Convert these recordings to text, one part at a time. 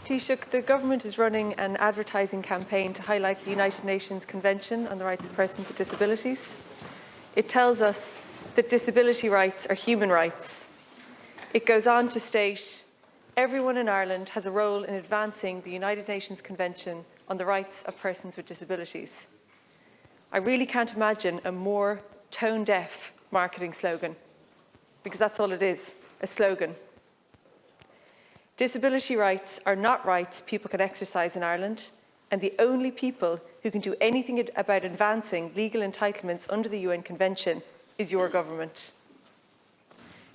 Taoiseach, the Government is running an advertising campaign to highlight the United Nations Convention on the Rights of Persons with Disabilities. It tells us that disability rights are human rights. It goes on to state, everyone in Ireland has a role in advancing the United Nations Convention on the Rights of Persons with Disabilities. I really can't imagine a more tone-deaf marketing slogan, because that's all it is, a slogan. Disability rights are not rights people can exercise in Ireland, and the only people who can do anything about advancing legal entitlements under the UN Convention is your government.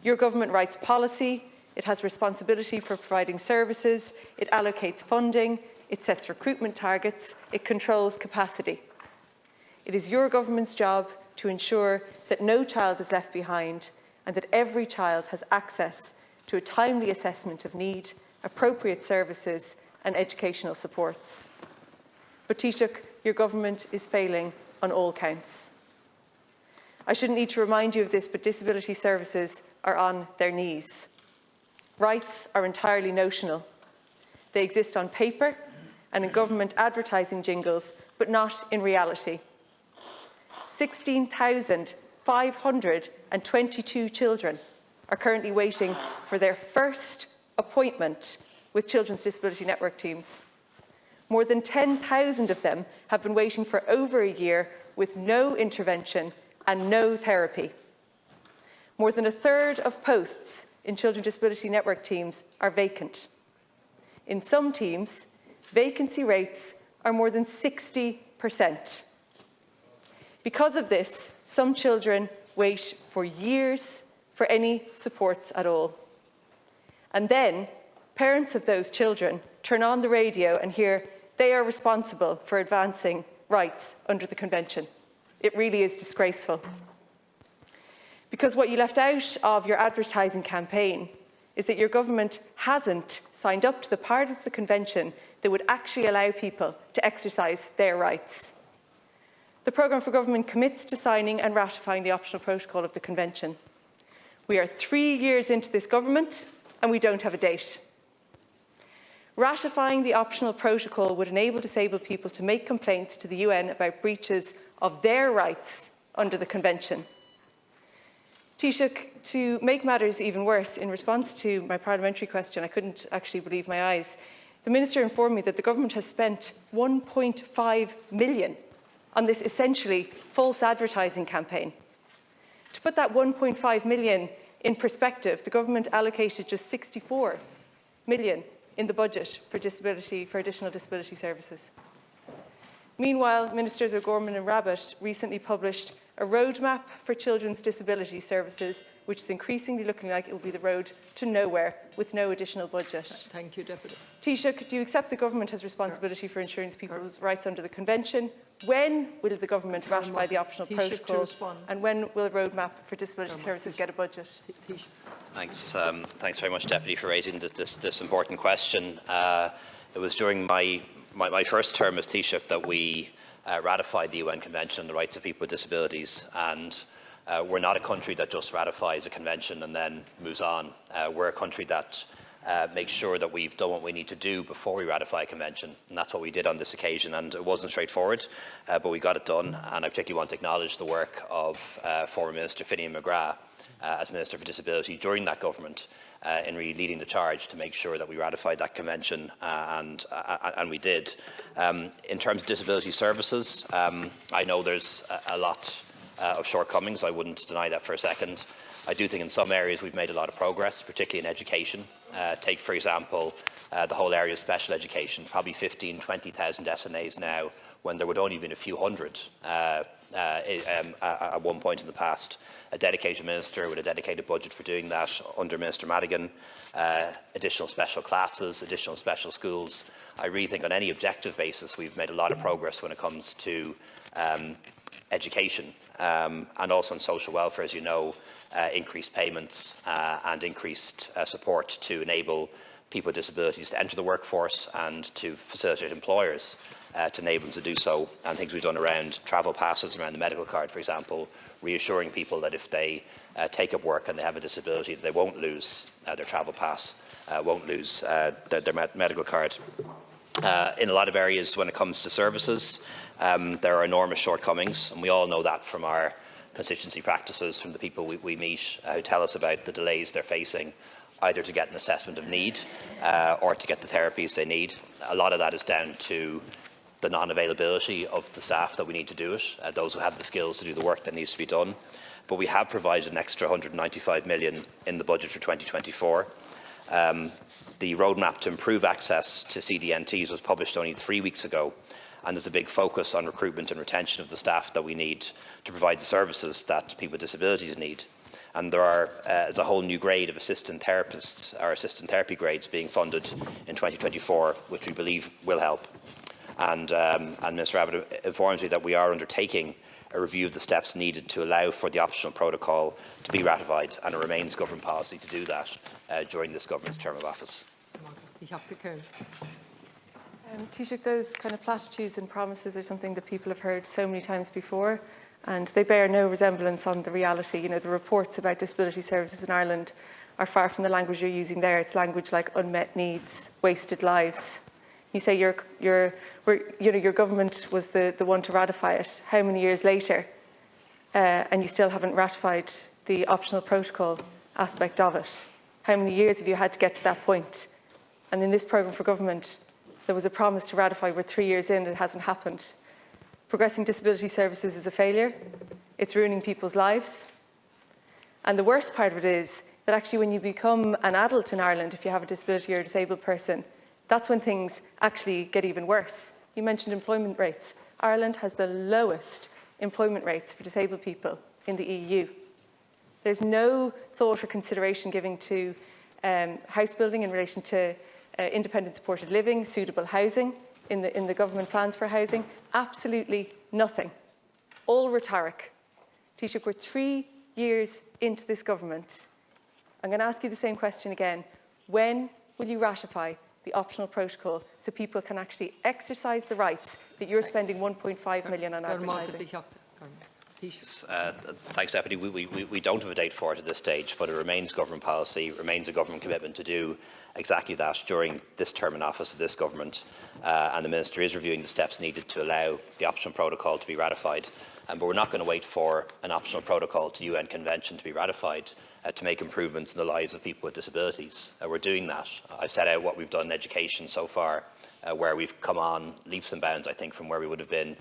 Your government writes policy, it has responsibility for providing services, it allocates funding, it sets recruitment targets, it controls capacity. It is your government's job to ensure that no child is left behind and that every child has access to a timely assessment of need, appropriate services and educational supports. But Taoiseach, your government is failing on all counts. I shouldn't need to remind you of this, but disability services are on their knees. Rights are entirely notional. They exist on paper and in government advertising jingles, but not in reality. 16,522 children are currently waiting for their first appointment with Children's Disability Network teams. More than 10,000 of them have been waiting for over a year with no intervention and no therapy. More than a third of posts in Children's Disability Network teams are vacant. In some teams, vacancy rates are more than 60%. Because of this, some children wait for years for any supports at all. And then, parents of those children turn on the radio and hear they are responsible for advancing rights under the Convention. It really is disgraceful. Because what you left out of your advertising campaign is that your government hasn't signed up to the part of the Convention that would actually allow people to exercise their rights. The Programme for Government commits to signing and ratifying the optional protocol of the Convention. We are 3 years into this government and we don't have a date. Ratifying the optional protocol would enable disabled people to make complaints to the UN about breaches of their rights under the Convention. Taoiseach, to make matters even worse, in response to my parliamentary question, I couldn't actually believe my eyes. The Minister informed me that the government has spent 1.5 million on this essentially false advertising campaign. To put that 1.5 million in perspective, the government allocated just 64 million in the budget for additional disability services. Meanwhile, Ministers O'Gorman and Rabbitte recently published a roadmap for children's disability services, which is increasingly looking like it will be the road to nowhere with no additional budget. Thank you, Deputy. Taoiseach, do you accept the government has responsibility for ensuring people's rights under the Convention? When will the government ratify the optional protocol? And when will a roadmap for disability services get a budget? Thanks very much, Deputy, for raising this important question. It was during my first term as Taoiseach that we ratified the UN Convention on the Rights of People with Disabilities, and we're not a country that just ratifies a convention and then moves on. We're a country that makes sure that we've done what we need to do before we ratify a convention, and that's what we did on this occasion. And it wasn't straightforward, but we got it done, and I particularly want to acknowledge the work of former Minister Finian McGrath as Minister for Disability during that government in really leading the charge to make sure that we ratified that convention, and we did. In terms of disability services, I know there's a lot of shortcomings. I wouldn't deny that for a second. I do think in some areas we've made a lot of progress, particularly in education. Take, for example, the whole area of special education, probably 15,000–20,000 SNAs now, when there would only have been a few hundred at one point in the past. A dedicated minister with a dedicated budget for doing that under Minister Madigan, additional special classes, additional special schools. I really think on any objective basis we've made a lot of progress when it comes to education, and also on social welfare, as you know, increased payments and increased support to enable people with disabilities to enter the workforce and to facilitate employers to enable them to do so, and things we've done around travel passes, around the medical card, for example, reassuring people that if they take up work and they have a disability, they won't lose their travel pass, won't lose their medical card. In a lot of areas, when it comes to services, there are enormous shortcomings, and we all know that from our constituency practices, from the people we meet who tell us about the delays they're facing, either to get an assessment of need or to get the therapies they need. A lot of that is down to the non-availability of the staff that we need to do it, those who have the skills to do the work that needs to be done. But we have provided an extra 195 million in the budget for 2024. The roadmap to improve access to CDNTs was published only 3 weeks ago, and there's a big focus on recruitment and retention of the staff that we need to provide the services that people with disabilities need. And there's a whole new grade of assistant therapists, or assistant therapy grades, being funded in 2024, which we believe will help. And Minister Abbott informs me that we are undertaking a review of the steps needed to allow for the optional protocol to be ratified, and it remains government policy to do that during this government's term of office. Taoiseach, those kind of platitudes and promises are something that people have heard so many times before, and they bear no resemblance on the reality. You know, the reports about disability services in Ireland are far from the language you're using there. It's language like unmet needs, wasted lives. You say your government was the one to ratify it. How many years later? And you still haven't ratified the optional protocol aspect of it. How many years have you had to get to that point? And in this programme for government, there was a promise to ratify. We're 3 years in, it hasn't happened. Progressing disability services is a failure. It's ruining people's lives. And the worst part of it is that actually when you become an adult in Ireland, if you have a disability or a disabled person, that's when things actually get even worse. You mentioned employment rates. Ireland has the lowest employment rates for disabled people in the EU. There's no thought or consideration given to house building in relation to independent supported living, suitable housing in the government plans for housing. Absolutely nothing. All rhetoric. Taoiseach, we're 3 years into this government. I'm going to ask you the same question again. When will you ratify the optional protocol so people can actually exercise the rights that you're spending 1.5 million on advertising? Thanks, Deputy. We don't have a date for it at this stage, but it remains government policy, remains a government commitment to do exactly that during this term in office of this government. And the Minister is reviewing the steps needed to allow the optional protocol to be ratified. But we're not going to wait for an optional protocol to UN Convention to be ratified to make improvements in the lives of people with disabilities. We're doing that. I've set out what we've done in education so far, where we've come on leaps and bounds, I think, from where we would have been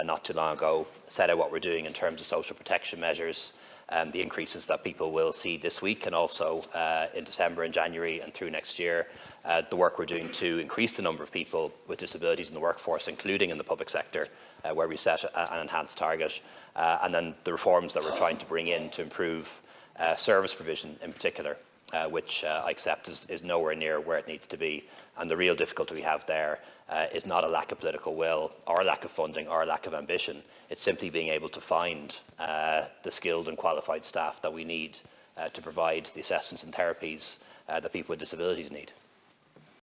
not too long ago. Set out what we're doing in terms of social protection measures, the increases that people will see this week and also in December and January and through next year. The work we're doing to increase the number of people with disabilities in the workforce, including in the public sector, where we set an enhanced target, and then the reforms that we're trying to bring in to improve service provision in particular, which I accept is nowhere near where it needs to be. And the real difficulty we have there is not a lack of political will or a lack of funding or a lack of ambition. It's simply being able to find the skilled and qualified staff that we need to provide the assessments and therapies that people with disabilities need.